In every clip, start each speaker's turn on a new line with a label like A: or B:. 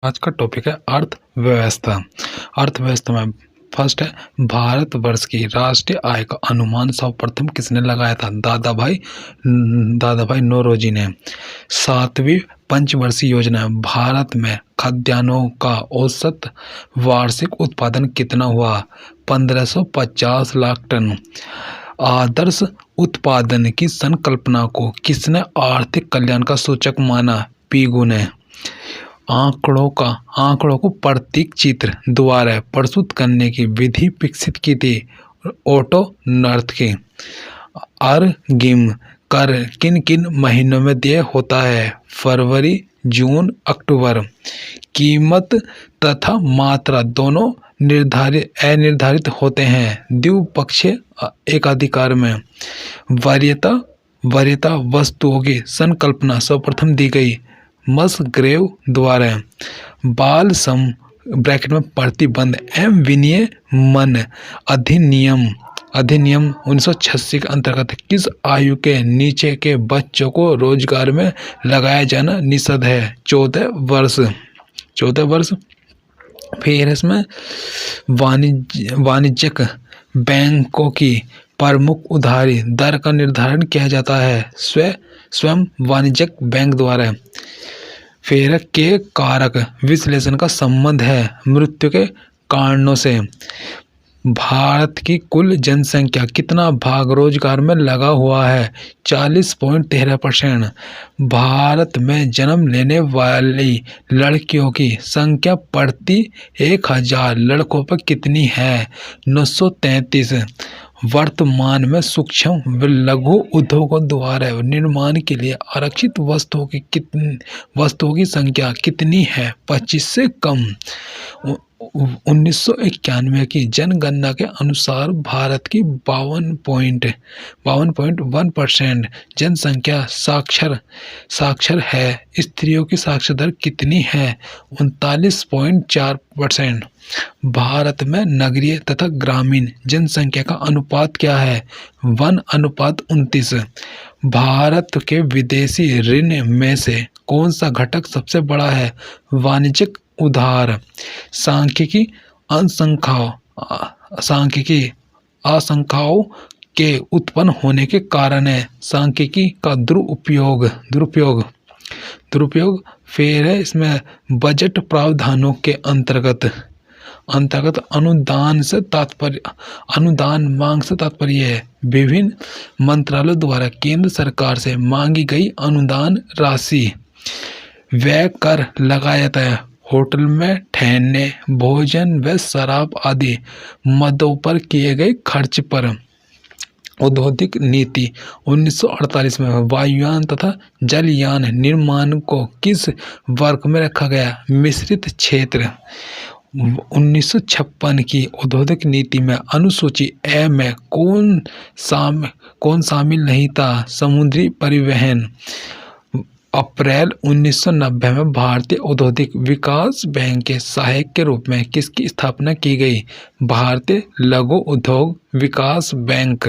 A: आज का टॉपिक है अर्थव्यवस्था। अर्थव्यवस्था में फर्स्ट है भारतवर्ष की राष्ट्रीय आय का अनुमान सर्वप्रथम किसने लगाया था? दादा भाई नौरोजी ने। सातवीं पंचवर्षीय योजना भारत में खाद्यान्नों का औसत वार्षिक उत्पादन कितना हुआ? 1550 लाख टन। आदर्श उत्पादन की संकल्पना को किसने आर्थिक कल्याण का सूचक माना? पीगू ने। आंकड़ों को प्रतीक चित्र द्वारा प्रस्तुत करने की विधि विकसित की थी ओटो नर्थ की। अर्गिम कर किन किन महीनों में देय होता है? फरवरी, जून, अक्टूबर। कीमत तथा मात्रा दोनों अनिर्धारित होते हैं द्विपक्षीय एकाधिकार में। वरीयता वस्तुओं की संकल्पना सर्वप्रथम दी गई मसग्रेव द्वारा। बाल सम ब्रैकेट में प्रतिबंध एवं विनियमन अधिनियम 1986 के अंतर्गत किस आयु के नीचे के बच्चों को रोजगार में लगाया जाना निषिद्ध है? 14 वर्ष। फिर इसमें वाणिज्यिक बैंकों की प्रमुख उधारी दर का निर्धारण किया जाता है स्वयं वाणिज्यिक बैंक द्वारा। फिर के कारक विश्लेषण का संबंध है मृत्यु के कारणों से। भारत की कुल जनसंख्या कितना भाग रोजगार में लगा हुआ है? 40.13%। भारत में जन्म लेने वाली लड़कियों की संख्या प्रति 1000 लड़कों पर कितनी है? 933। वर्तमान में सूक्ष्म व लघु उद्योगों द्वारा निर्माण के लिए आरक्षित वस्तुओं की संख्या कितनी है? 25 से कम। 1991 की जनगणना के अनुसार भारत की 52.1% जनसंख्या साक्षर है। स्त्रियों की साक्षर दर कितनी है? 39.4%। भारत में नगरीय तथा ग्रामीण जनसंख्या का अनुपात क्या है? 1:29। भारत के विदेशी ऋण में से कौन सा घटक सबसे बड़ा है? वाणिज्यिक उधार। सांख्यिकी आशंकाओं के उत्पन्न होने के कारण है सांख्यिकी का दुरुपयोग। फिर है इसमें बजट प्रावधानों के अंतर्गत अनुदान मांग से तात्पर्य है विभिन्न मंत्रालयों द्वारा केंद्र सरकार से मांगी गई अनुदान राशि। व्यय कर लगाया जाता है होटल में ठहरने, भोजन व शराब आदि मदों पर किए गए खर्च पर। औद्योगिक नीति 1948 में वायुयान तथा जलयान निर्माण को किस वर्ग में रखा गया? मिश्रित क्षेत्र। 1956 की औद्योगिक नीति में अनुसूची ए में कौन शामिल नहीं था? समुद्री परिवहन। अप्रैल 1990 में भारतीय औद्योगिक विकास बैंक के सहायक के रूप में किसकी स्थापना की गई? भारतीय लघु उद्योग विकास बैंक।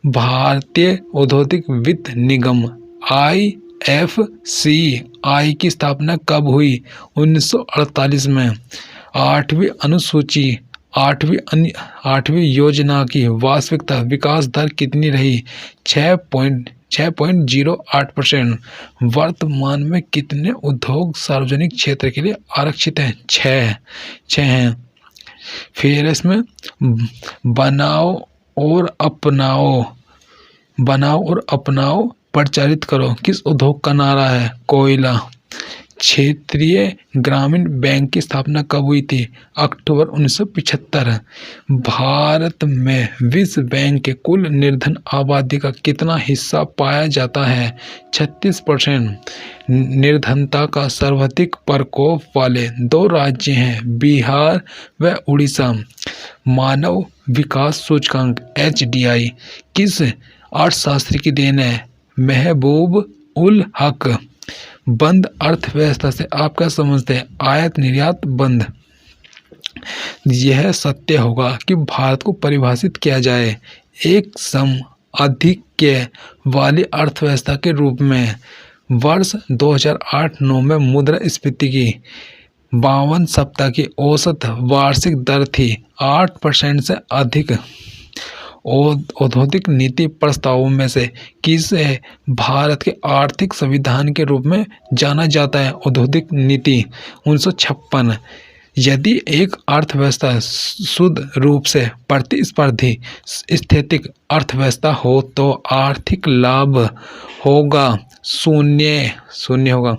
A: भारतीय औद्योगिक वित्त निगम IFCI की स्थापना कब हुई? 1948 में। आठवीं योजना की वास्तविक विकास दर कितनी रही? 6.08%। वर्तमान में कितने उद्योग सार्वजनिक क्षेत्र के लिए आरक्षित हैं? 6 हैं। फिर इसमें बनाओ और अपनाओ प्रचारित करो किस उद्योग का नारा है? कोयला। क्षेत्रीय ग्रामीण बैंक की स्थापना कब हुई थी? अक्टूबर 1975। भारत में विश्व बैंक के कुल निर्धन आबादी का कितना हिस्सा पाया जाता है? 36%। निर्धनता का सर्वाधिक प्रकोप वाले 2 राज्य हैं बिहार व उड़ीसा। मानव विकास सूचकांक HDI किस अर्थशास्त्री की देन है? महबूब उल हक। बंद अर्थव्यवस्था से आप क्या समझते हैं? आयात निर्यात बंद। यह सत्य होगा कि भारत को परिभाषित किया जाए एक सम आधिक्य वाली अर्थव्यवस्था के रूप में। वर्ष 2008-9 में मुद्रास्फीति की 52 सप्ताह की औसत वार्षिक दर थी। 8% से अधिक औद्योगिक नीति प्रस्तावों में से किसे भारत के आर्थिक संविधान के रूप में जाना जाता है? औद्योगिक नीति 1956। यदि एक अर्थव्यवस्था शुद्ध रूप से प्रतिस्पर्धी स्थितिक अर्थव्यवस्था हो तो आर्थिक लाभ होगा शून्य होगा।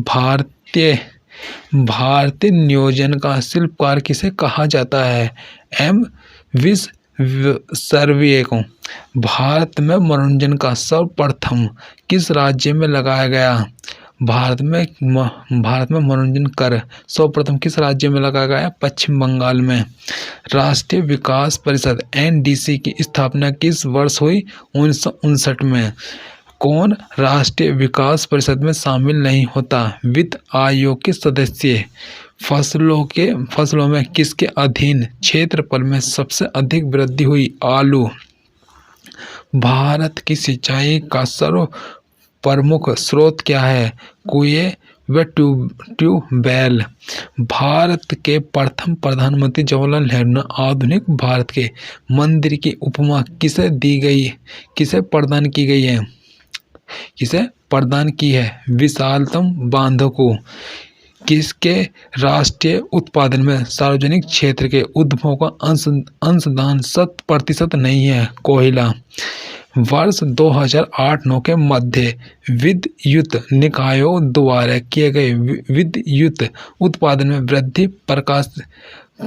A: भारतीय नियोजन का शिल्पकार किसे कहा जाता है? एम विश्वेश्वरैया को। भारत में मनोरंजन का सर्वप्रथम किस राज्य में लगाया गया? भारत में मनोरंजन कर सर्वप्रथम किस राज्य में लगाया गया? पश्चिम बंगाल में। राष्ट्रीय विकास परिषद एनडीसी की स्थापना किस वर्ष हुई? 1959 में। कौन राष्ट्रीय विकास परिषद में शामिल नहीं होता? वित्त आयोग के सदस्य। फसलों में किसके अधीन क्षेत्रफल में सबसे अधिक वृद्धि हुई? आलू। भारत की सिंचाई का सर्व प्रमुख स्रोत क्या है? कुएं व ट्यूबवेल। भारत के प्रथम प्रधानमंत्री जवाहरलाल नेहरू ने आधुनिक भारत के मंदिर की उपमा किसे प्रदान की है? विशालतम बांधों को। किसके राष्ट्रीय उत्पादन में सार्वजनिक क्षेत्र के उद्यमों का अंशदान 100% नहीं है? कोयला। वर्ष 2008-9 के मध्य विद्युत निकायों द्वारा किए गए विद्युत उत्पादन में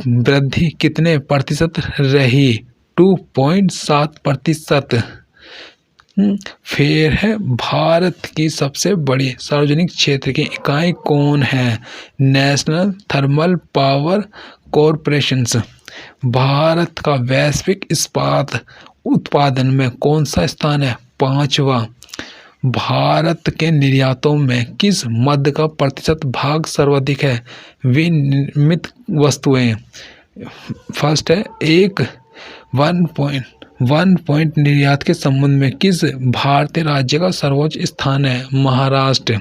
A: वृद्धि कितने प्रतिशत रही? 2.7%। फिर है भारत की सबसे बड़ी सार्वजनिक क्षेत्र की इकाई कौन है? National thermal power corporation. Bharat का वैश्विक इस्पात उत्पादन में कौन सा स्थान है? 5वां। भारत के निर्यातों में किस मद का प्रतिशत भाग सर्वाधिक है? विनिर्मित वस्तुएं। फर्स्ट है 1 पॉइंट निर्यात के संबंध में किस भारतीय राज्य का सर्वोच्च स्थान है? महाराष्ट्र।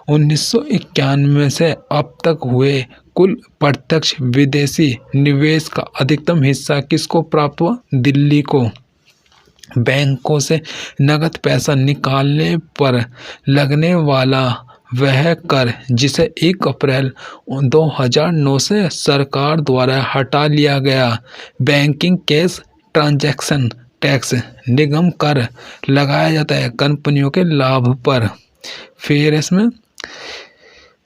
A: 1991 से अब तक हुए कुल प्रत्यक्ष विदेशी निवेश का अधिकतम हिस्सा किसको प्राप्त हुआ? दिल्ली को। बैंकों से नकद पैसा निकालने पर लगने वाला वह कर जिसे 1 अप्रैल 2009 से सरकार द्वारा हटा लिया गया, बैंकिंग कैश ट्रांजैक्शन टैक्स निगम कर लगाया जाता है कंपनियों के लाभ पर। फिर इसमें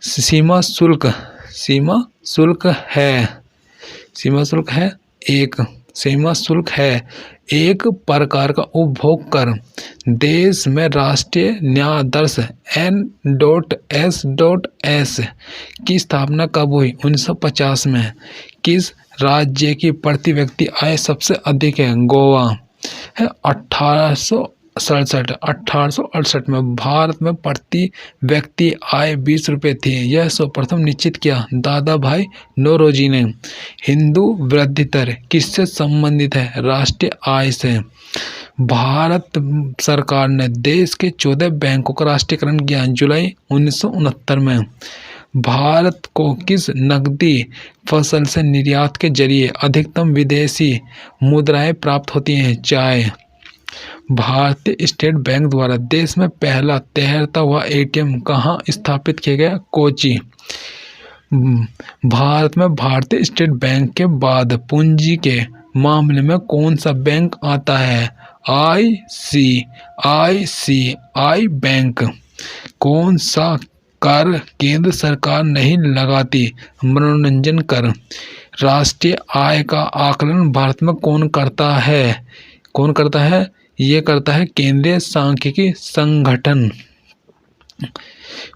A: सीमा शुल्क है एक प्रकार का उपभोग कर। देश में राष्ट्रीय न्याय दर्श N.S.S की स्थापना कब हुई? 1950 में। किस राज्य की प्रति व्यक्ति आय सबसे अधिक है? गोवा है। 1868 में भारत में प्रति व्यक्ति आय 20 रुपये थी। यह सर्वप्रथम निश्चित किया दादा भाई नौरोजी ने। हिंदू वृद्धि दर किससे संबंधित है? राष्ट्रीय आय से। भारत सरकार ने देश के 14 बैंकों का राष्ट्रीयकरण किया जुलाई 1969 में। भारत को किस नकदी फसल से निर्यात के जरिए अधिकतम विदेशी मुद्राएं प्राप्त होती हैं? चाय। भारतीय स्टेट बैंक द्वारा देश में पहला तैरता हुआ एटीएम कहाँ स्थापित किया गया? कोची। भारत में भारतीय स्टेट बैंक के बाद पूंजी के मामले में कौन सा बैंक आता है? ICICI bank. कौन सा कर केंद्र सरकार नहीं लगाती? मनोरंजन कर। राष्ट्रीय आय का आकलन भारत में कौन करता है? ये करता है केंद्रीय सांख्यिकी संगठन।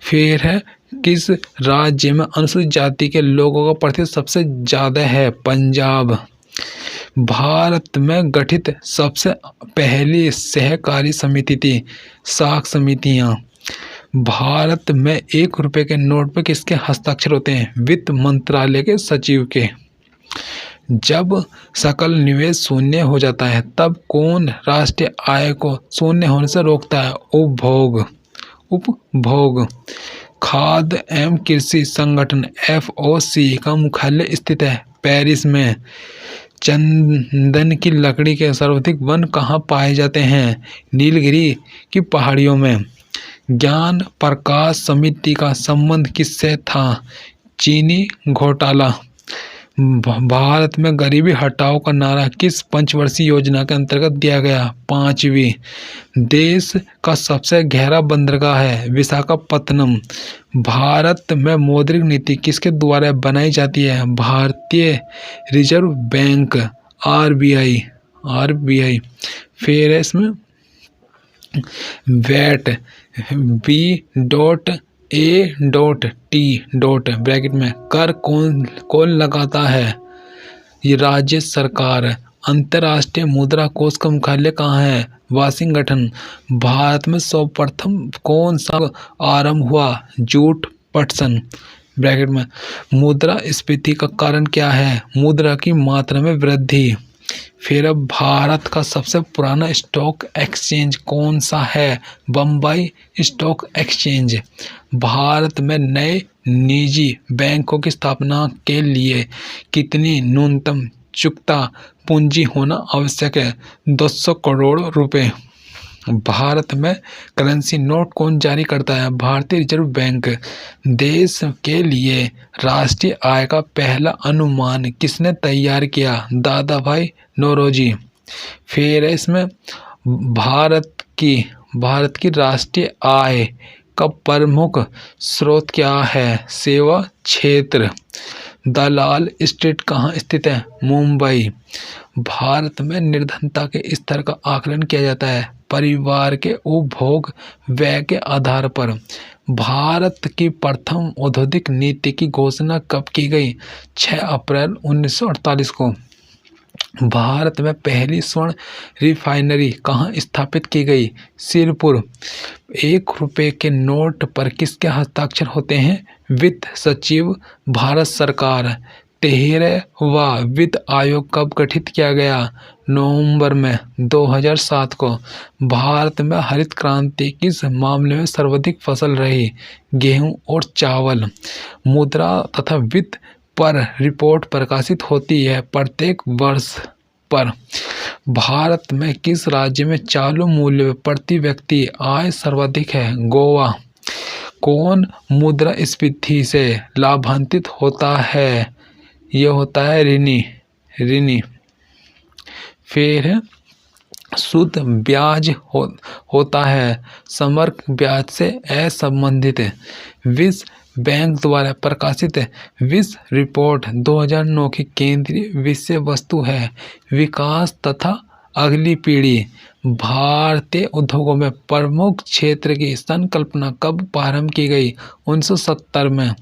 A: फिर है किस राज्य में अनुसूचित जाति के लोगों का प्रतिशत सबसे ज्यादा है? पंजाब। भारत में गठित सबसे पहली सहकारी समिति थी साख समितियां। भारत में 1 रुपये के नोट पर किसके हस्ताक्षर होते हैं? वित्त मंत्रालय के सचिव के। जब सकल निवेश शून्य हो जाता है तब कौन राष्ट्रीय आय को शून्य होने से रोकता है? उपभोग। खाद्य एवं कृषि संगठन FOC का मुख्यालय स्थित है पेरिस में। चंदन की लकड़ी के सर्वाधिक वन कहाँ पाए जाते हैं? नीलगिरी की पहाड़ियों में। ज्ञान प्रकाश समिति का संबंध किससे था? चीनी घोटाला। भारत में गरीबी हटाओ का नारा किस पंचवर्षीय योजना के अंतर्गत दिया गया? 5वीं। देश का सबसे गहरा बंदरगाह है विशाखापत्तनम। भारत में मौद्रिक नीति किसके द्वारा बनाई जाती है? भारतीय रिजर्व बैंक RBI। फिर है इसमें वैट B.A.T. ब्रैकेट में कर कौन लगाता है? ये राज्य सरकार। अंतर्राष्ट्रीय मुद्रा कोष का मुख्यालय कहाँ है? वाशिंगटन। भारत में सर्वप्रथम कौन सा आरंभ हुआ? जूट पटसन ब्रैकेट में। मुद्रास्फीति का कारण क्या है? मुद्रा की मात्रा में वृद्धि। फिर अब भारत का सबसे पुराना स्टॉक एक्सचेंज कौन सा है? Bombay stock exchange. भारत में नए निजी बैंकों की स्थापना के लिए कितनी न्यूनतम चुकता पूंजी होना आवश्यक है? 200 करोड़ रुपए। भारत में करेंसी नोट कौन जारी करता है? भारतीय रिजर्व बैंक। देश के लिए राष्ट्रीय आय का पहला अनुमान किसने तैयार किया? दादा भाई नौरोजी। फिर इसमें भारत की राष्ट्रीय आय का प्रमुख स्रोत क्या है? सेवा क्षेत्र। दलाल स्ट्रीट कहाँ स्थित है? मुंबई। भारत में निर्धनता के स्तर का आकलन किया जाता है परिवार के उपभोग व्यय के आधार पर। भारत की प्रथम औद्योगिक नीति की घोषणा कब की गई? 6 अप्रैल 1948 को। भारत में पहली स्वर्ण रिफाइनरी कहाँ स्थापित की गई? सिरपुर। 1 रुपये के नोट पर किसके हस्ताक्षर होते हैं? वित्त सचिव भारत सरकार। 13वां वित्त आयोग कब गठित किया गया? नवंबर में 2007 को। भारत में हरित क्रांति किस मामले में सर्वाधिक फसल रही? गेहूं और चावल। मुद्रा तथा वित्त पर रिपोर्ट प्रकाशित होती है प्रत्येक वर्ष पर। भारत में किस राज्य में चालू मूल्य प्रति व्यक्ति आय सर्वाधिक है? गोवा। कौन मुद्रास्फीति से लाभान्वित होता है? यह होता है ऋणी। फिर शुद्ध ब्याज होता है समग्र ब्याज से असंबंधित। विश्व बैंक द्वारा प्रकाशित विश्व रिपोर्ट 2009 की केंद्रीय विषय वस्तु है विकास तथा अगली पीढ़ी। भारतीय उद्योगों में प्रमुख क्षेत्र की संकल्पना कब प्रारंभ की गई? 1970 में।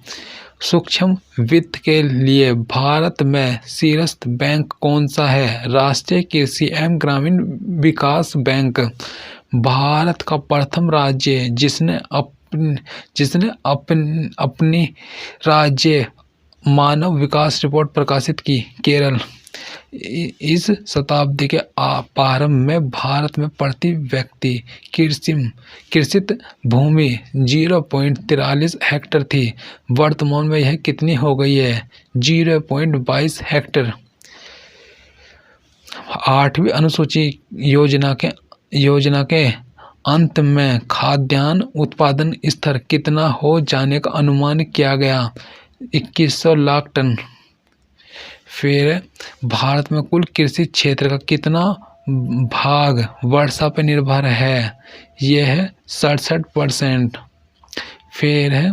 A: सूक्ष्म वित्त के लिए भारत में शीर्षस्थ बैंक कौन सा है? राष्ट्रीय कृषि एवं ग्रामीण विकास बैंक। भारत का प्रथम राज्य जिसने अपनी राज्य मानव विकास रिपोर्ट प्रकाशित की? केरल। इस शताब्दी के प्रारंभ में भारत में प्रति व्यक्ति कृषित भूमि 0.43 हेक्टेयर थी। वर्तमान में यह कितनी हो गई है? 0.22 हेक्टेयर। 8वीं अनुसूची योजना के अंत में खाद्यान्न उत्पादन स्तर कितना हो जाने का अनुमान किया गया? 2100 लाख टन। फिर भारत में कुल कृषि क्षेत्र का कितना भाग वर्षा पर निर्भर है? यह है 67%। फिर है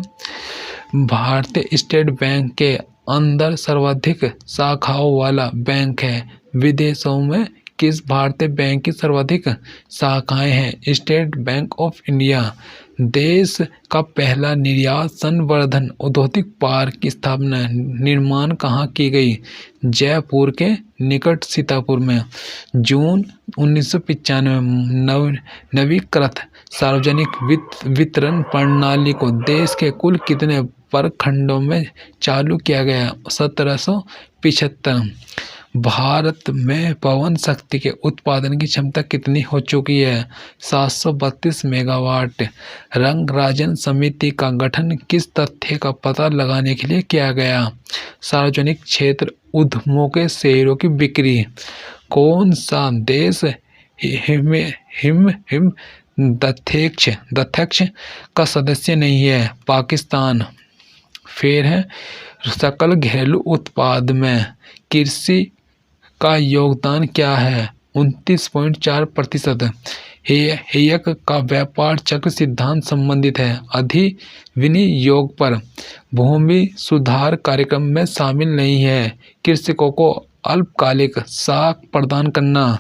A: भारतीय स्टेट बैंक के अंदर सर्वाधिक शाखाओं वाला बैंक है। विदेशों में किस भारतीय बैंक की सर्वाधिक शाखाएं हैं? State bank of India. देश का पहला निर्यात संवर्धन औद्योगिक पार्क की स्थापना निर्माण कहाँ की गई? जयपुर के निकट सीतापुर में। जून 1995 में नवीकृत सार्वजनिक वितरण प्रणाली को देश के कुल कितने प्रखंडों में चालू किया गया? 1775। भारत में पवन शक्ति के उत्पादन की क्षमता कितनी हो चुकी है? 732 मेगावाट। रंग राजन समिति का गठन किस तथ्य का पता लगाने के लिए किया गया? सार्वजनिक क्षेत्र उद्यमों के शेयरों की बिक्री। कौन सा देश हिम हिम हिम दध्यक्ष का सदस्य नहीं है? पाकिस्तान। फिर है सकल घरेलू उत्पाद में कृषि का योगदान क्या है? 29.4%। हेयक का व्यापार चक्र सिद्धांत संबंधित है अधिविनियोग पर। भूमि सुधार कार्यक्रम में शामिल नहीं है। कृषकों को अल्पकालिक साख प्रदान करना।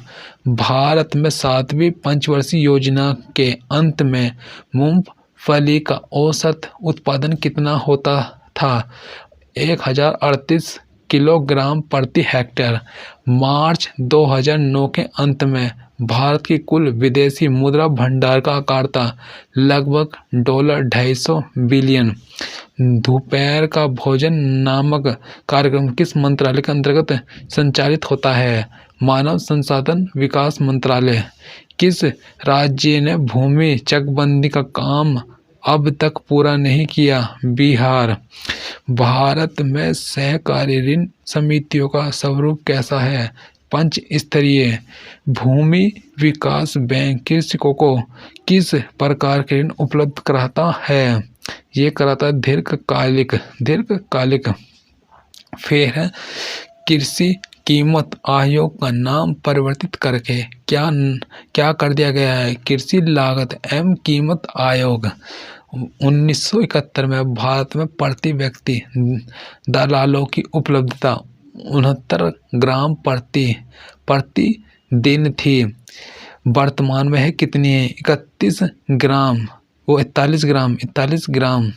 A: भारत में 7वीं पंचवर्षीय योजना के अंत में मूंगफली का औसत उत्पादन कितना होता था? 1038 किलोग्राम प्रति हेक्टेयर। मार्च 2009 के अंत में भारत की कुल विदेशी मुद्रा भंडार का आकार था लगभग $250 बिलियन। दोपहर का भोजन नामक कार्यक्रम किस मंत्रालय के अंतर्गत संचालित होता है? मानव संसाधन विकास मंत्रालय। किस राज्य ने भूमि चकबंदी का काम अब तक पूरा नहीं किया? बिहार। भारत में सहकारी ऋण समितियों का स्वरूप कैसा है? पंच स्तरीय। भूमि विकास बैंक कृषकों को किस प्रकार के ऋण उपलब्ध कराता है? ये कराता है दीर्घकालिक। फिर है कृषि कीमत आयोग का नाम परिवर्तित करके क्या कर दिया गया है? कृषि लागत एवं कीमत आयोग। 1971 में भारत में प्रति व्यक्ति दलालों की उपलब्धता 69 ग्राम प्रति दिन थी। वर्तमान में है कितनी है? 41 ग्राम। वो 41 ग्राम।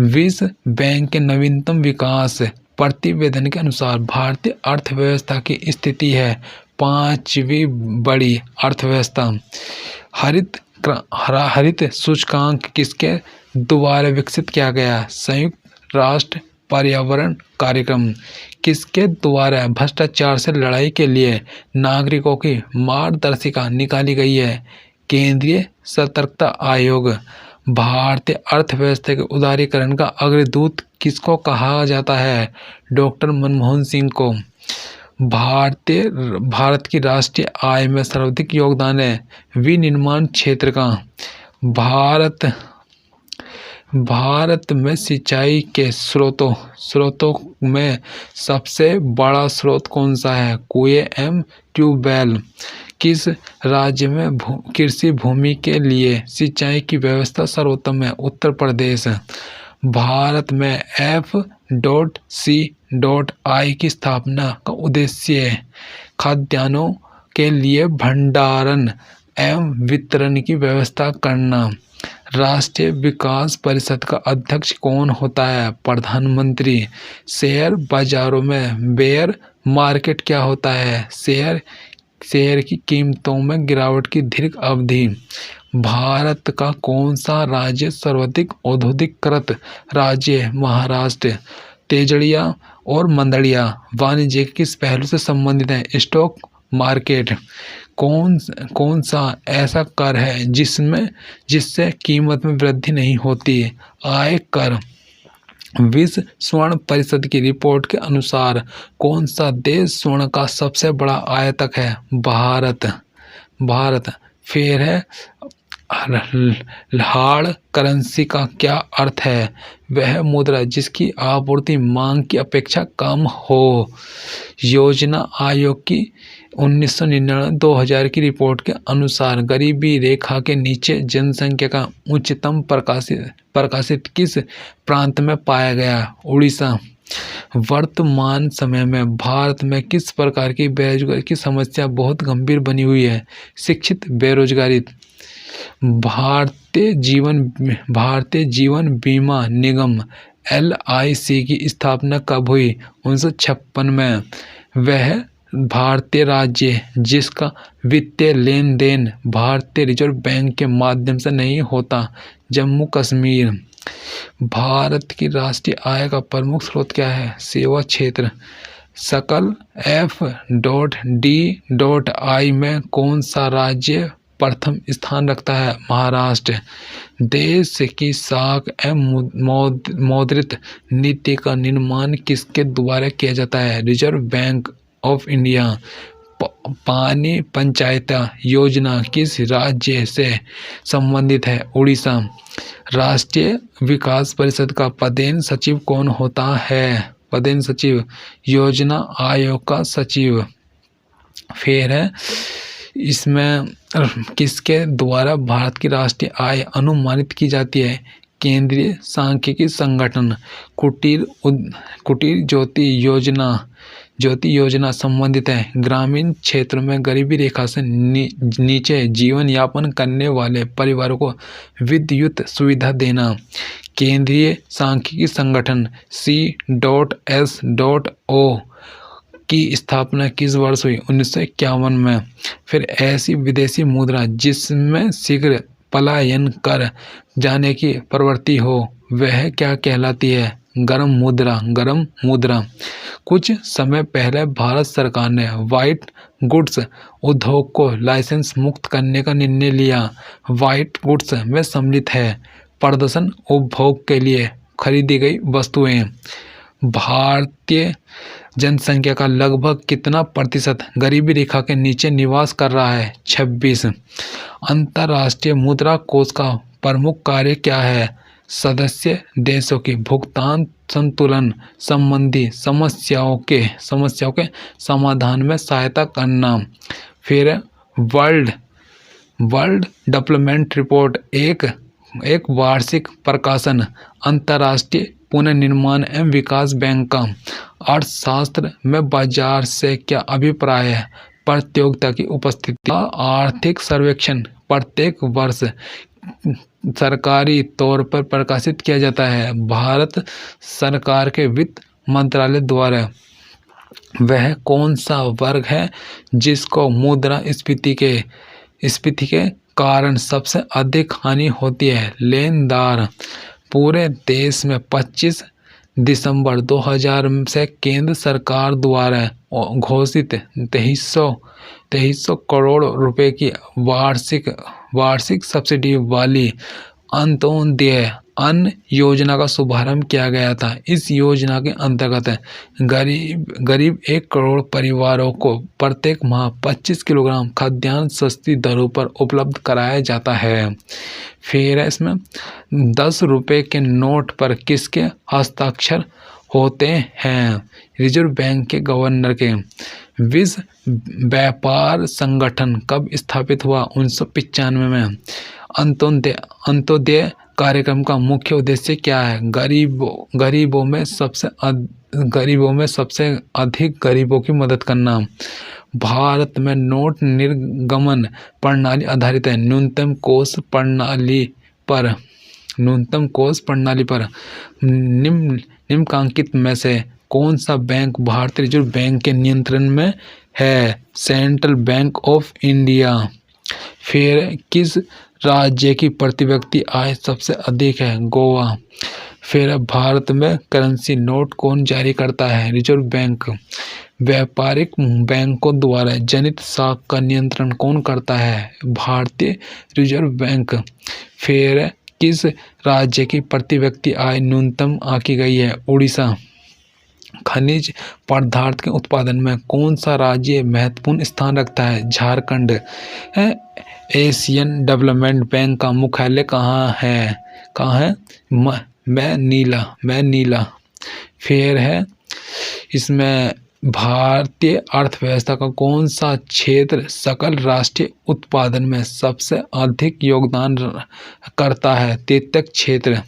A: विश्व बैंक के नवीनतम विकास प्रतिवेदन के अनुसार भारतीय अर्थव्यवस्था की स्थिति है 5वीं बड़ी अर्थव्यवस्था। हरित सूचकांक किसके द्वारा विकसित किया गया? संयुक्त राष्ट्र पर्यावरण कार्यक्रम। किसके द्वारा भ्रष्टाचार से लड़ाई के लिए नागरिकों की मार्गदर्शिका निकाली गई है? केंद्रीय सतर्कता आयोग। भारतीय अर्थव्यवस्था के उदारीकरण का अग्रदूत किसको कहा जाता है? डॉक्टर मनमोहन सिंह को। भारत की राष्ट्रीय आय में सर्वाधिक योगदान है विनिर्माण क्षेत्र का। भारत में सिंचाई के स्रोतों में सबसे बड़ा स्रोत कौन सा है? कुएं एवं ट्यूबवेल। किस राज्य में कृषि भूमि के लिए सिंचाई की व्यवस्था सर्वोत्तम है? उत्तर प्रदेश। भारत में F.C.I की स्थापना का उद्देश्य खाद्यान्नों के लिए भंडारण एवं वितरण की व्यवस्था करना। राष्ट्रीय विकास परिषद का अध्यक्ष कौन होता है? प्रधानमंत्री। शेयर बाजारों में बेयर मार्केट क्या होता है? शेयर की कीमतों में गिरावट की दीर्घ अवधि। भारत का कौन सा राज्य सर्वाधिक औद्योगिकीकृत राज्य? महाराष्ट्र। तेजड़िया और मंदड़िया वाणिज्य के किस पहलू से संबंधित है? Stock market. कौन सा ऐसा कर है जिससे कीमत में वृद्धि नहीं होती? आय कर। विश्व स्वर्ण परिषद की रिपोर्ट के अनुसार कौन सा देश स्वर्ण का सबसे बड़ा आयातक है? भारत। फिर है हार्ड करेंसी का क्या अर्थ है? वह मुद्रा जिसकी आपूर्ति मांग की अपेक्षा कम हो। योजना आयोग की 1999-2000 की रिपोर्ट के अनुसार गरीबी रेखा के नीचे जनसंख्या का उच्चतम प्रकाशित किस प्रांत में पाया गया? उड़ीसा। वर्तमान समय में भारत में किस प्रकार की बेरोजगारी की समस्या बहुत गंभीर बनी हुई है? शिक्षित बेरोजगारी। भारतीय जीवन बीमा निगम LIC की स्थापना कब हुई? 1956 में। वह भारतीय राज्य जिसका वित्तीय लेन देन भारतीय रिजर्व बैंक के माध्यम से नहीं होता? जम्मू कश्मीर। भारत की राष्ट्रीय आय का प्रमुख स्रोत क्या है? सेवा क्षेत्र। सकल F.D.I में कौन सा राज्य प्रथम स्थान रखता है? महाराष्ट्र। देश की साख एवं मौद्रिक नीति का निर्माण किसके द्वारा किया जाता है? Reserve bank of India. पानी पंचायत योजना किस राज्य से संबंधित है? उड़ीसा। राष्ट्रीय विकास परिषद का प्रधान सचिव कौन होता है? प्रधान सचिव। योजना आयोग का सचिव। फिर है इसमें किसके द्वारा भारत की राष्ट्रीय आय अनुमानित की जाती है? केंद्रीय सांख्यिकी संगठन। कुटीर ज्योति योजना संबंधित है ग्रामीण क्षेत्रों में गरीबी रेखा से नीचे जीवन यापन करने वाले परिवारों को विद्युत सुविधा देना। केंद्रीय सांख्यिकी संगठन C.S.O की स्थापना किस वर्ष हुई? 1951 में। फिर ऐसी विदेशी मुद्रा जिसमें शीघ्र पलायन कर जाने की प्रवृत्ति हो वह क्या कहलाती है? गरम मुद्रा। कुछ समय पहले भारत सरकार ने व्हाइट गुड्स उद्योग को लाइसेंस मुक्त करने का निर्णय लिया। व्हाइट गुड्स में सम्मिलित है प्रदर्शन उपभोग के लिए खरीदी गई वस्तुएं। भारतीय जनसंख्या का लगभग कितना प्रतिशत गरीबी रेखा के नीचे निवास कर रहा है? 26। अंतर्राष्ट्रीय मुद्रा कोष का प्रमुख कार्य क्या है? सदस्य देशों की भुगतान संतुलन संबंधी समस्याओं के समाधान में सहायता करना। फिर वर्ल्ड डेवलपमेंट रिपोर्ट एक वार्षिक प्रकाशन अंतर्राष्ट्रीय पुनर्निर्माण एवं विकास बैंक का। अर्थशास्त्र में बाजार से क्या अभिप्राय है? प्रतियोगिता की उपस्थिति। आर्थिक सर्वेक्षण प्रत्येक वर्ष सरकारी तौर पर प्रकाशित किया जाता है भारत सरकार के वित्त मंत्रालय द्वारा। वह कौन सा वर्ग है जिसको मुद्रास्फीति के कारण सबसे अधिक हानि होती है? लेनदार। पूरे देश में 25 दिसंबर 2000 से केंद्र सरकार द्वारा घोषित 2300 करोड़ रुपए की वार्षिक सब्सिडी वाली अंत्योदय अन्न योजना का शुभारंभ किया गया था। इस योजना के अंतर्गत गरीब 1 करोड़ परिवारों को प्रत्येक माह 25 किलोग्राम खाद्यान्न सस्ती दरों पर उपलब्ध कराया जाता है। फिर इसमें 10 रुपए के नोट पर किसके हस्ताक्षर होते हैं? रिजर्व बैंक के गवर्नर के। विश्व व्यापार संगठन कब स्थापित हुआ? 1995 में। अंत्योदय कार्यक्रम का मुख्य उद्देश्य क्या है? गरीबों में सबसे अधिक गरीबों की मदद करना। भारत में नोट निर्गमन प्रणाली आधारित है न्यूनतम कोष प्रणाली पर निम्नलिखित में से कौन सा बैंक भारतीय रिजर्व बैंक के नियंत्रण में है? Central bank of India. फिर किस राज्य की प्रति व्यक्ति आय सबसे अधिक है? गोवा। फिर भारत में करेंसी नोट कौन जारी करता है? Reserve bank. व्यापारिक बैंकों द्वारा जनित साख का नियंत्रण कौन करता है? भारतीय रिजर्व बैंक। फिर किस राज्य की प्रति व्यक्ति आय न्यूनतम आंकी गई है? उड़ीसा। खनिज पदार्थ के उत्पादन में कौन सा राज्य महत्वपूर्ण स्थान रखता है? झारखंड। एशियन डेवलपमेंट बैंक का मुख्यालय कहाँ है? मैनीला। फिर है इसमें भारतीय अर्थव्यवस्था का कौन सा क्षेत्र सकल राष्ट्रीय उत्पादन में सबसे अधिक योगदान करता है? तैतक क्षेत्र।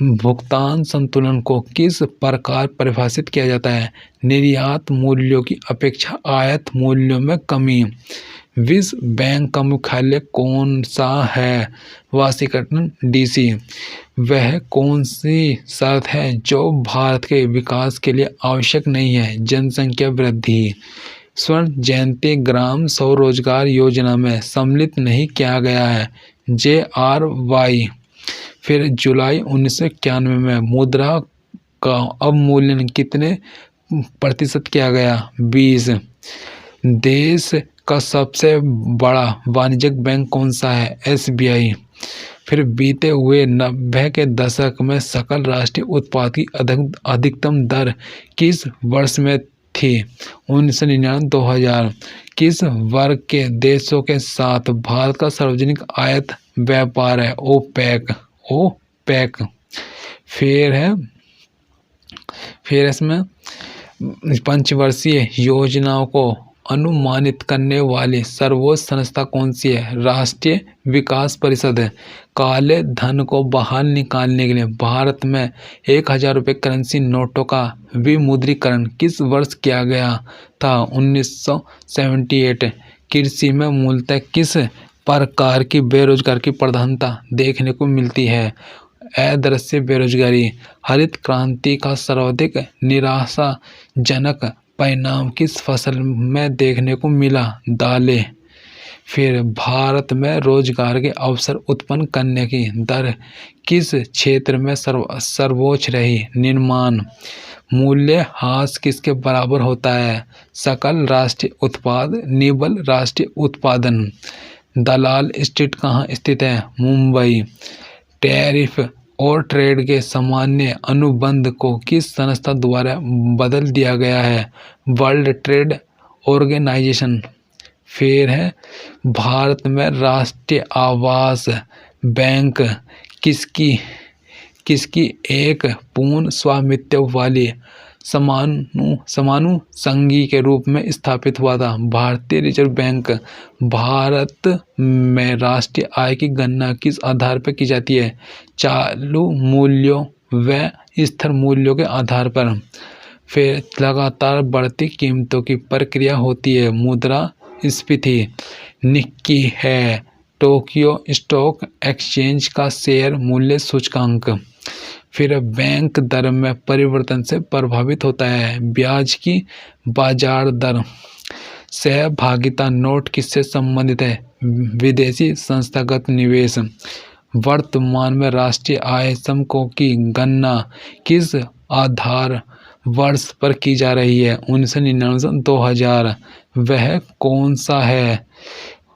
A: भुगतान संतुलन को किस प्रकार परिभाषित किया जाता है? निर्यात मूल्यों की अपेक्षा आयात मूल्यों में कमी। विश्व बैंक का मुख्यालय कौन सा है? Washington DC। वह कौन सी शर्त है जो भारत के विकास के लिए आवश्यक नहीं है? जनसंख्या वृद्धि। स्वर्ण जयंती ग्राम स्वरोजगार योजना में सम्मिलित नहीं किया गया है? JRY। फिर जुलाई 1991 में मुद्रा का अवमूल्यन कितने प्रतिशत किया गया 20। देश का सबसे बड़ा वाणिज्यिक बैंक कौन सा है? SBI। फिर बीते हुए 90 के दशक में सकल राष्ट्रीय उत्पाद की अधिकतम दर किस वर्ष में थी? 1999, 2000। किस वर्ग के देशों के साथ भारत का सार्वजनिक आयात व्यापार है? ओपेक। फिर इसमें पंचवर्षीय योजनाओं को अनुमानित करने वाली सर्वोच्च संस्था कौन सी है? राष्ट्रीय विकास परिषद। काले धन को बाहर निकालने के लिए भारत में 1000 रुपये करेंसी नोटों का विमुद्रीकरण किस वर्ष किया गया था? 1978। कृषि में मूलतः किस प्रकार की बेरोजगारी की प्रधानता देखने को मिलती है? अदृश्य बेरोजगारी। हरित क्रांति का सर्वाधिक निराशाजनक परिणाम किस फसल में देखने को मिला? दालें। फिर भारत में रोजगार के अवसर उत्पन्न करने की दर किस क्षेत्र में सर्वोच्च रही? निर्माण। मूल्यह्रास किसके बराबर होता है? सकल राष्ट्रीय उत्पाद निव्वल राष्ट्रीय उत्पादन। दलाल स्ट्रीट कहाँ स्थित है? मुंबई। टैरिफ और ट्रेड के सामान्य अनुबंध को किस संस्था द्वारा बदल दिया गया है? World trade organisation. फिर है भारत में राष्ट्रीय आवास बैंक किसकी एक पूर्ण स्वामित्व वाली समानुषंगी के रूप में स्थापित हुआ था? भारतीय रिजर्व बैंक। भारत में राष्ट्रीय आय की गणना किस आधार पर की जाती है? चालू मूल्यों व स्थिर मूल्यों के आधार पर। फिर लगातार बढ़ती कीमतों की प्रक्रिया होती है मुद्रास्फीति। निक्की है टोक्यो स्टॉक एक्सचेंज का शेयर मूल्य सूचकांक। फिर बैंक दर में परिवर्तन से प्रभावित होता है ब्याज की बाजार दर। सहभागिता नोट किससे संबंधित है? विदेशी संस्थागत निवेश। वर्तमान में राष्ट्रीय आय समको की गणना किस आधार वर्ष पर की जा रही है? 1999, 2000।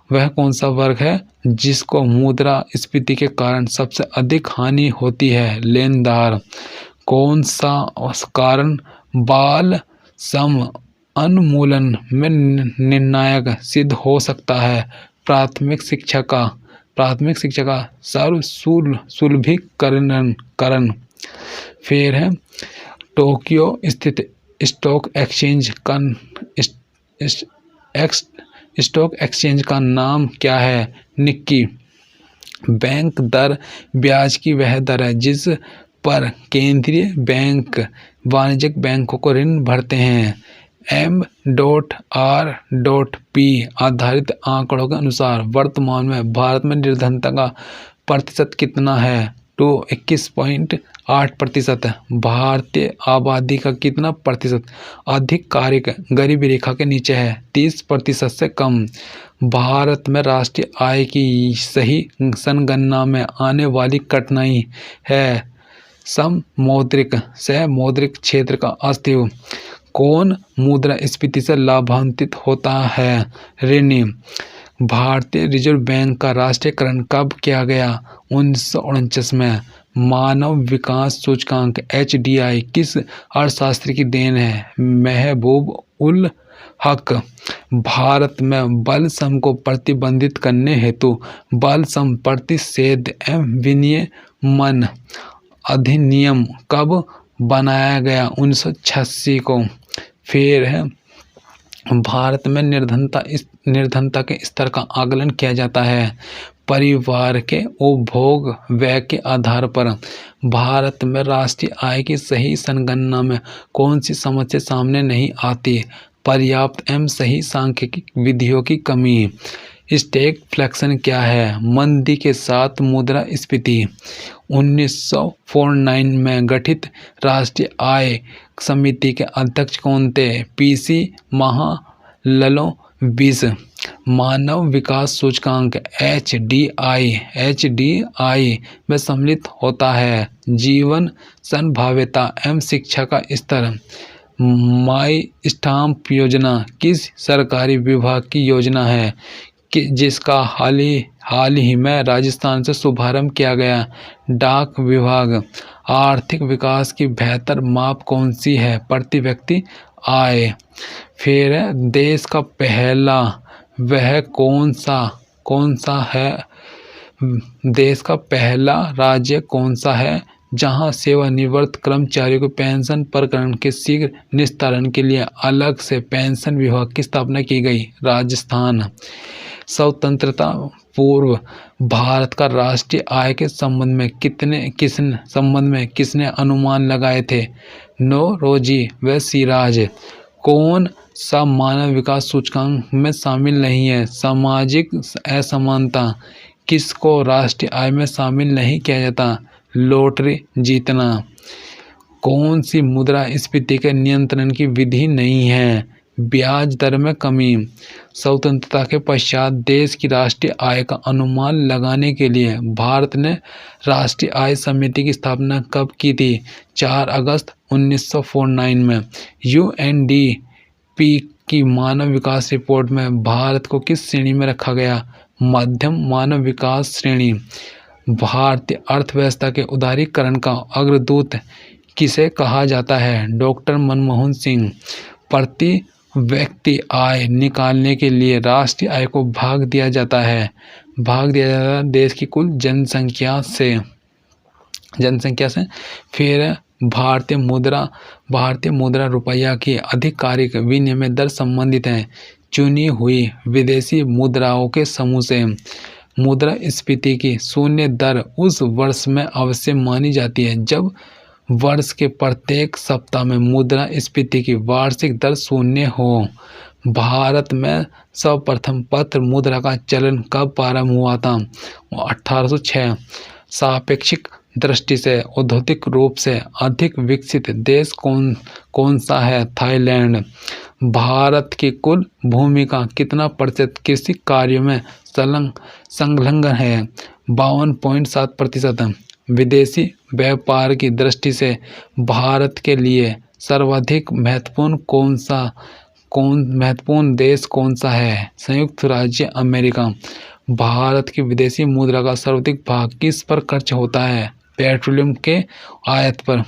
A: वह कौन सा वर्ग है जिसको मुद्रास्फीति के कारण सबसे अधिक हानि होती है? लेनदार। कौन सा कारण बाल सम उन्मूलन में निर्णायक सिद्ध हो सकता है? प्राथमिक शिक्षा का सुलभीकरण। फिर है टोक्यो स्थित स्टॉक एक्सचेंज का नाम क्या है? निक्की। बैंक दर ब्याज की वह दर है जिस पर केंद्रीय बैंक वाणिज्यिक बैंकों को ऋण भरते हैं। M.R.P आधारित आंकड़ों के अनुसार वर्तमान में भारत में निर्धनता का प्रतिशत कितना है? 21.8%। भारतीय आबादी का कितना प्रतिशत आधिकारिक गरीबी रेखा के नीचे है? 30% से कम। भारत में राष्ट्रीय आय की सही संगणना में आने वाली कठिनाई है सममौद्रिक क्षेत्र का अस्तित्व। कौन मुद्रास्फीति से लाभान्वित होता है? ऋणी। भारतीय रिजर्व बैंक का राष्ट्रीयकरण कब किया गया? 1949 में। मानव विकास सूचकांक HDI किस अर्थशास्त्री की देन है? महबूब उल हक। भारत में बल श्रम को प्रतिबंधित करने हेतु बल श्रम प्रतिषेध एवं विनियमन अधिनियम कब बनाया गया? 1986 को। फिर है भारत में निर्धनता के स्तर का आकलन किया जाता है परिवार के उपभोग व्यय के आधार पर। भारत में राष्ट्रीय आय की सही संगणना में कौन सी समस्या सामने नहीं आती? पर्याप्त एवं सही सांख्यिकी विधियों की कमी। स्टैगफ्लेशन क्या है? मंदी के साथ मुद्रास्फीति। 1949 में गठित राष्ट्रीय आय समिति के अध्यक्ष कौन थे? PC महालनोबिस। मानव विकास सूचकांक HDI में सम्मिलित होता है जीवन संभाव्यता एवं शिक्षा का स्तर। माई स्टाम्प योजना किस सरकारी विभाग की योजना है कि जिसका हाल ही में राजस्थान से शुभारंभ किया गया? डाक विभाग। आर्थिक विकास की बेहतर माप कौन सी है? प्रति व्यक्ति आय। फिर है, देश का पहला वह कौन सा है? देश का पहला राज्य कौन सा है जहां सेवानिवृत्त कर्मचारियों को पेंशन प्रकरण के शीघ्र निस्तारण के लिए अलग से पेंशन विभाग की स्थापना की गई? राजस्थान। स्वतंत्रता पूर्व भारत का राष्ट्रीय आय के संबंध में किसने अनुमान लगाए थे? नौरोजी व सिराज। कौन सा मानव विकास सूचकांक में शामिल नहीं है? सामाजिक असमानता। किसको राष्ट्रीय आय में शामिल नहीं किया जाता? लॉटरी जीतना। कौन सी मुद्रास्फीति के नियंत्रण की विधि नहीं है? ब्याज दर में कमी। स्वतंत्रता के पश्चात देश की राष्ट्रीय आय का अनुमान लगाने के लिए भारत ने राष्ट्रीय आय समिति की स्थापना कब की थी? 4 अगस्त 1949 में। यूएनडीपी की मानव विकास रिपोर्ट में भारत को किस श्रेणी में रखा गया? मध्यम मानव विकास श्रेणी। भारतीय अर्थव्यवस्था के उदारीकरण का अग्रदूत किसे कहा जाता है? डॉक्टर मनमोहन सिंह। प्रति व्यक्ति आय निकालने के लिए राष्ट्रीय आय को भाग दिया जाता है देश की कुल जनसंख्या से। फिर भारतीय मुद्रा रुपया की आधिकारिक विनिमय दर संबंधित है चुनी हुई विदेशी मुद्राओं के समूह से। मुद्रास्फीति की शून्य दर उस वर्ष में अवश्य मानी जाती है जब वर्ष के प्रत्येक सप्ताह में मुद्रास्फीति की वार्षिक दर शून्य हो। भारत में सर्वप्रथम पत्र मुद्रा का चलन कब प्रारंभ हुआ था? 1806। सापेक्षिक दृष्टि से औद्योगिक रूप से अधिक विकसित देश कौन सा है? थाईलैंड। भारत की कुल भूमि का कितना प्रतिशत कृषि कार्यों में संलग्न है? 52.7%। विदेशी व्यापार की दृष्टि से भारत के लिए सर्वाधिक महत्वपूर्ण देश कौन सा है? संयुक्त राज्य अमेरिका। भारत की विदेशी मुद्रा का सर्वाधिक भाग किस पर खर्च होता है? पेट्रोलियम के आयात पर।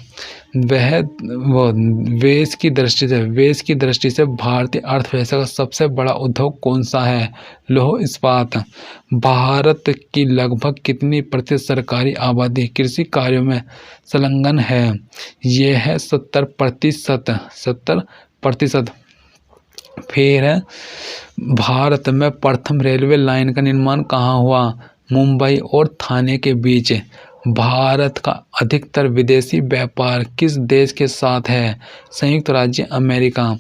A: वेश की दृष्टि से भारतीय अर्थव्यवस्था का सबसे बड़ा उद्योग कौन सा है? लौह इस्पात। भारत की लगभग कितनी प्रतिशत सरकारी आबादी कृषि कार्यों में संलग्न है? यह है 70%। फिर है, भारत में प्रथम रेलवे लाइन का निर्माण कहाँ हुआ? मुंबई और थाने के बीच। भारत का अधिकतर विदेशी व्यापार किस देश के साथ है? संयुक्त राज्य अमेरिका।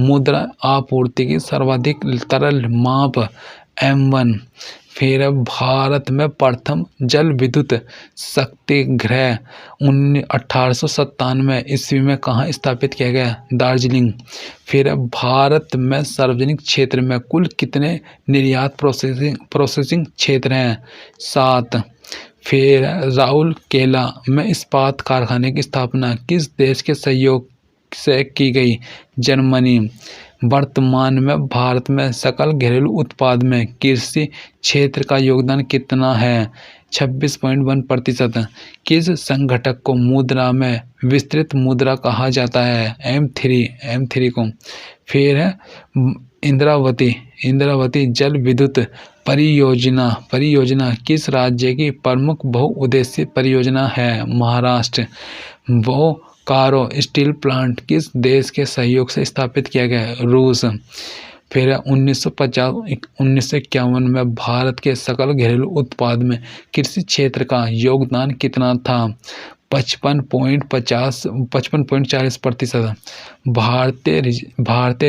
A: मुद्रा आपूर्ति की सर्वाधिक तरल माप M1। फिर भारत में प्रथम जल विद्युत शक्ति गृह 1897 ईस्वी में कहाँ स्थापित किया गया? दार्जिलिंग। फिर भारत में सार्वजनिक क्षेत्र में कुल कितने निर्यात प्रोसेसिंग क्षेत्र हैं? 7। फिर राउरकेला में इस्पात कारखाने की स्थापना किस देश के सहयोग से की गई? जर्मनी। वर्तमान में भारत में सकल घरेलू उत्पाद में कृषि क्षेत्र का योगदान कितना है? 26.1%। किस संघटक को मुद्रा में विस्तृत मुद्रा कहा जाता है? M3 को। फिर है इंद्रावती जल विद्युत परियोजना किस राज्य की प्रमुख बहुउद्देशीय परियोजना है? महाराष्ट्र। बोकारो स्टील प्लांट किस देश के सहयोग से स्थापित किया गया? रूस। फिर 1951 में भारत के सकल घरेलू उत्पाद में कृषि क्षेत्र का योगदान कितना था? 55.40%। भारतीय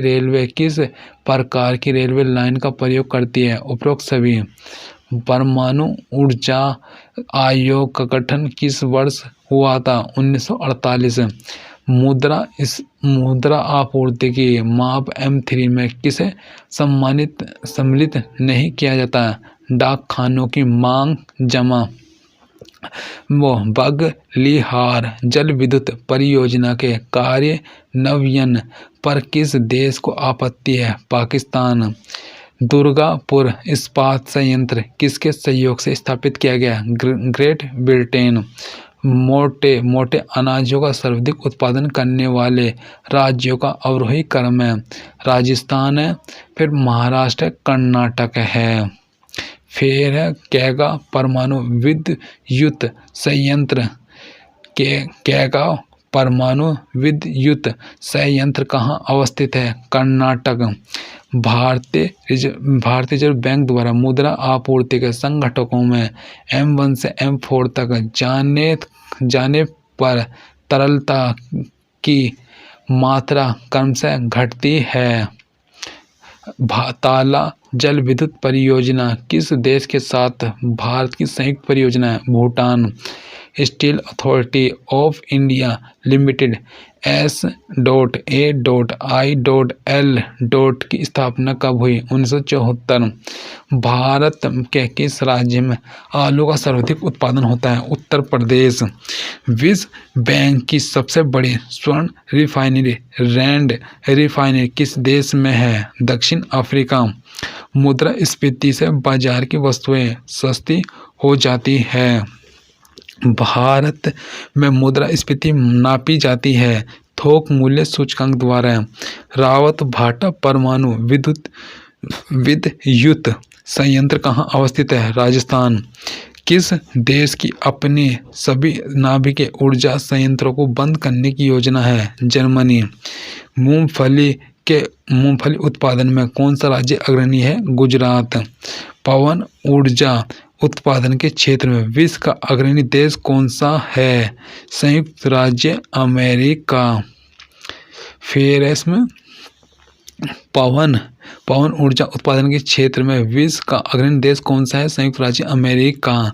A: रेलवे किस प्रकार की रेलवे लाइन का प्रयोग करती है? उपरोक्त सभी। परमाणु ऊर्जा आयोग का गठन किस वर्ष हुआ था? 1948। मुद्रा आपूर्ति की माप M3 में किसे सम्मिलित नहीं किया जाता? डाक खानों की मांग जमा। वो बगलिहार जल विद्युत परियोजना के कार्यान्वयन पर किस देश को आपत्ति है? पाकिस्तान। दुर्गापुर इस्पात संयंत्र किसके सहयोग से स्थापित किया गया? Great Britain. मोटे मोटे अनाजों का सर्वाधिक उत्पादन करने वाले राज्यों का अवरोही क्रम है? राजस्थान है, फिर महाराष्ट्र, कर्नाटक है। फिर है कैगा परमाणु विद्युत संयंत्र कैगा परमाणु विद्युत संयंत्र कहाँ अवस्थित है? कर्नाटक। भारतीय रिजर्व बैंक द्वारा मुद्रा आपूर्ति के संगठकों में M1 से M4 तक जाने पर तरलता की मात्रा क्रमशः घटती है। ताला जल विद्युत परियोजना किस देश के साथ भारत की संयुक्त परियोजना है? Bhutan. Steel authority of India limited S.A.I.L. की स्थापना कब हुई? 1974। भारत के किस राज्य में आलू का सर्वाधिक उत्पादन होता है? उत्तर प्रदेश। विश्व बैंक की सबसे बड़ी स्वर्ण रिफाइनरी रैंड रिफाइनरी किस देश में है? दक्षिण अफ्रीका। मुद्रास्फीति से बाजार की वस्तुएं सस्ती हो जाती है। भारत में मुद्रास्फीति नापी जाती है थोक मूल्य सूचकांक द्वारा। रावत भाटा परमाणु विद्युत संयंत्र कहाँ अवस्थित है? राजस्थान। किस देश की अपने सभी नाभिकीय ऊर्जा संयंत्रों को बंद करने की योजना है? जर्मनी। मूंगफली उत्पादन में कौन सा राज्य अग्रणी है? गुजरात। पवन ऊर्जा उत्पादन के क्षेत्र में विश्व का अग्रणी देश कौन सा है? संयुक्त राज्य अमेरिका। फिर इसमें पवन ऊर्जा उत्पादन के क्षेत्र में विश्व का अग्रणी देश कौन सा है? संयुक्त राज्य अमेरिका।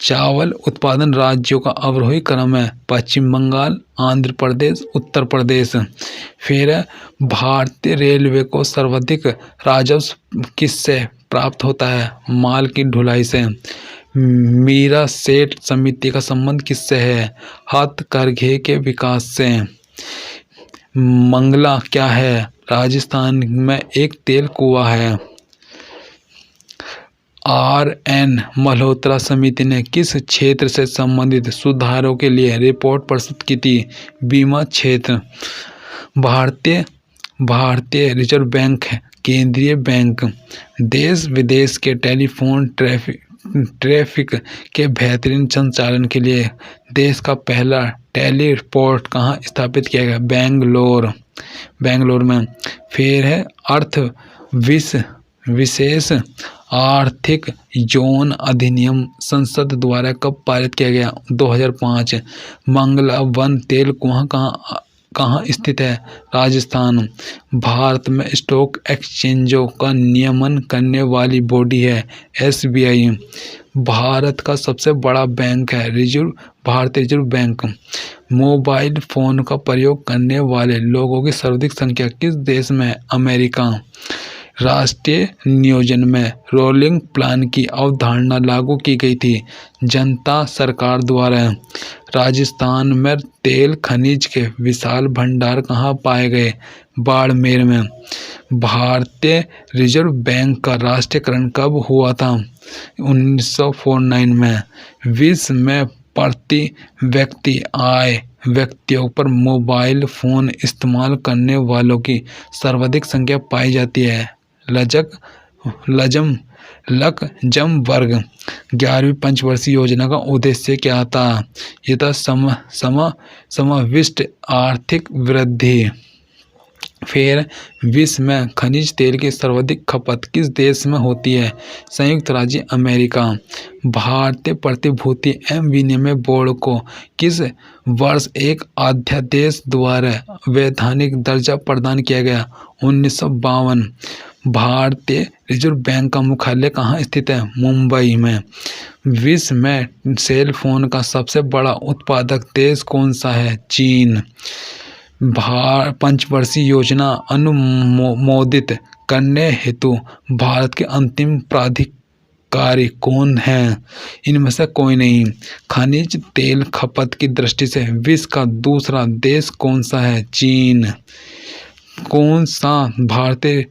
A: चावल उत्पादन राज्यों का अवरोही क्रम है? पश्चिम बंगाल, आंध्र प्रदेश, उत्तर प्रदेश। फिर भारतीय रेलवे को सर्वाधिक राजस्व किससे प्राप्त होता है? माल की ढुलाई से। मीरा सेठ समिति का संबंध किससे है? हथकरघे के विकास से। मंगला क्या है? राजस्थान में एक तेल कुआं है। RN मल्होत्रा समिति ने किस क्षेत्र से संबंधित सुधारों के लिए रिपोर्ट प्रस्तुत की थी? बीमा क्षेत्र। भारतीय रिजर्व बैंक केंद्रीय बैंक। देश विदेश के टेलीफोन ट्रैफिक के बेहतरीन संचालन के लिए देश का पहला टेलीपोर्ट कहाँ स्थापित किया गया? बेंगलोर में। फिर है विशेष आर्थिक जोन अधिनियम संसद द्वारा कब पारित किया गया? 2005। मंगला वन तेल कुआं कहाँ स्थित है? राजस्थान। भारत में स्टॉक एक्सचेंजों का नियमन करने वाली बॉडी है SBI। भारत का सबसे बड़ा बैंक है भारतीय रिजर्व बैंक। मोबाइल फोन का प्रयोग करने वाले लोगों की सर्वाधिक संख्या किस देश में है? अमेरिका। राष्ट्रीय नियोजन में रोलिंग प्लान की अवधारणा लागू की गई थी जनता सरकार द्वारा। राजस्थान में तेल खनिज के विशाल भंडार कहाँ पाए गए? बाड़मेर में। भारतीय रिजर्व बैंक का राष्ट्रीयकरण कब हुआ था? 1949 में। विश्व में प्रति व्यक्ति आय व्यक्तियों पर मोबाइल फोन इस्तेमाल करने वालों की सर्वाधिक संख्या पाई जाती है। लक्जमबर्ग 11वीं पंचवर्षीय योजना का उद्देश्य क्या था? यह था समाविष्ट आर्थिक वृद्धि। फिर विश्व में खनिज तेल की सर्वाधिक खपत किस देश में होती है? संयुक्त राज्य अमेरिका। भारतीय प्रतिभूति एवं विनिमय बोर्ड को किस वर्ष एक अध्यादेश द्वारा वैधानिक दर्जा प्रदान किया गया? 1952। भारतीय रिजर्व बैंक का मुख्यालय कहाँ स्थित है? मुंबई में। विश्व में सेल फोन का सबसे बड़ा उत्पादक देश कौन सा है? चीन। पंचवर्षीय योजना अनुमोदित करने हेतु भारत के अंतिम कार्य कौन है? इनमें से कोई नहीं। खनिज तेल खपत की दृष्टि से विश्व का दूसरा देश कौन सा है? चीन। कौन सा भारतीय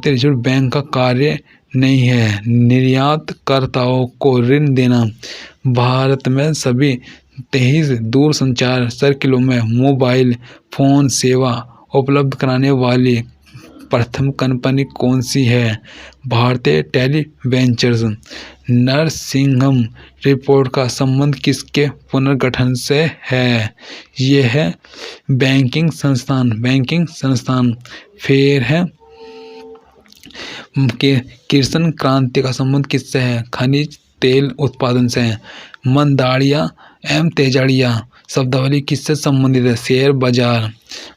A: रिजर्व बैंक का कार्य नहीं है? निर्यातकर्ताओं को ऋण देना। भारत में सभी 23 दूरसंचार सर्किलों में मोबाइल फोन सेवा उपलब्ध कराने वाली प्रथम कंपनी कौन सी है? भारतीय टेलीवेंचर्स। नरसिंहम रिपोर्ट का संबंध किसके पुनर्गठन से है? यह है बैंकिंग संस्थान। फिर है किर्सन क्रांति का संबंध किससे है? खनिज तेल उत्पादन से है। मंदाड़िया एवं तेजाड़िया शब्दावली किससे संबंधित है? शेयर बाजार।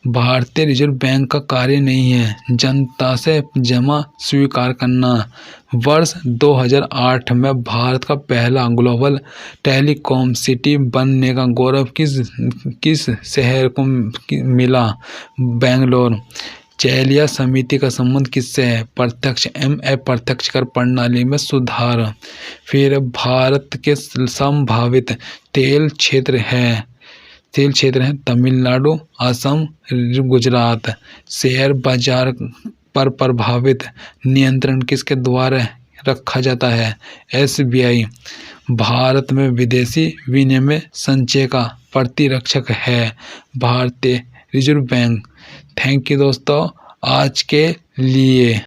A: भारतीय रिजर्व बैंक का कार्य नहीं है जनता से जमा स्वीकार करना। वर्ष 2008 में भारत का पहला ग्लोबल टेलीकॉम सिटी बनने का गौरव किस शहर को मिला? बेंगलोर। चैलिया समिति का संबंध किससे है? प्रत्यक्ष एवं अप्रत्यक्ष कर प्रणाली में सुधार। फिर भारत के संभावित तेल क्षेत्र है तमिलनाडु, असम, गुजरात। शेयर बाजार पर प्रभावित नियंत्रण किसके द्वारा रखा जाता है? SBI। भारत में विदेशी विनिमय संचय का प्रतिरक्षक है भारतीय रिजर्व बैंक। थैंक यू दोस्तों आज के लिए।